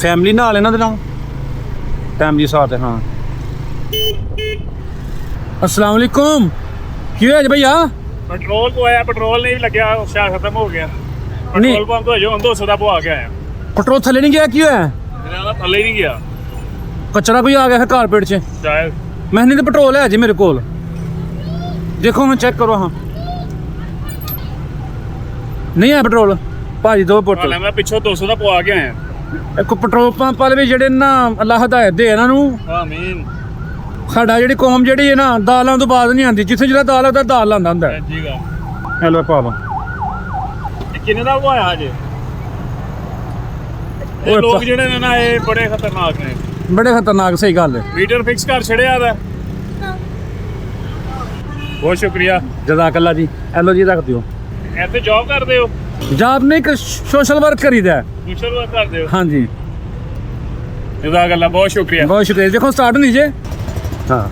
Family ਨਾਲ ਇਹਨਾਂ ਦੇ ਨਾਲ ਫੈਮਿਲੀ ਸਾਥ है। हाँ अस्सलाम वालेकुम की है भैया पेट्रोल तो आया पेट्रोल नहीं लगे शायद खत्म हो गया पेट्रोल पंप तो जो 200 का पवा के आया पेट्रोल थले नहीं गया क्यों है मेरा थले नहीं गया कचरा कोई आ गया है कारपेट च शायद मैंने तो पेट्रोल है जी मेरे को देखो मैं चेक करो। हाँ नहीं है पेट्रोल भाजी दो बोतल मैं पिछो 200 का पवा के आया एक पेट्रोल पंप वाले भी ਜਿਹੜੇ ਨਾ ਅੱਲਾਹ ਹਦਾਇਤ ਦੇ ਇਹਨਾਂ ਨੂੰ ਆਮੀਨ। ਸਾਡਾ ਜਿਹੜੀ ਕੌਮ ਜਿਹੜੀ ਹੈ ਨਾ ਦਾਲਾਂ ਤੋਂ ਬਾਅਦ ਨਹੀਂ ਆਉਂਦੀ ਜਿੱਥੇ ਜਿਹੜਾ ਦਾਲ ਉਹਦਾ ਦਾਲ ਲਾਂਦਾ ਹੁੰਦਾ ਹੈ। ਜੀ ਗਾ ਹੈਲੋ ਪਾ ਲਓ ਕਿੰਨੇ ਦਾ ਹੋਇਆ ਹਜੇ ਇਹ ਲੋਕ ਜਿਹੜੇ ਨੇ ਨਾ ਇਹ ਬੜੇ ਖਤਰਨਾਕ ਨੇ ਬੜੇ ਖਤਰਨਾਕ ਸਹੀ ਗੱਲ ਹੈ। ਮੀਟਰ ਫਿਕਸ ਕਰ ਛੜਿਆ ਦਾ ਬਹੁਤ ਸ਼ੁਕਰੀਆ ਜਜ਼ਾਕੱਲਾ ਜੀ ਹੈਲੋ ਜੀ ਰੱਖ ਦਿਓ ਇੱਥੇ ਜੌਬ ਕਰਦੇ ਹੋ ਜਾਬ ਨਹੀਂ ਕਿ ਸੋਸ਼ਲ ਵਰਕ ਕਰੀਦਾ ਹੈ। ਸੋਸ਼ਲ ਵਰਕ ਕਰਦੇ ਹੋ ਹਾਂਜੀ ਜਜ਼ਾਕੱਲਾ ਬਹੁਤ ਸ਼ੁਕਰੀਆ ਬਹੁਤ ਸ਼ੁਕਰੀਆ ਦੇਖੋ ਸਟਾਰਟ ਨਹੀਂ ਜੇ हाँ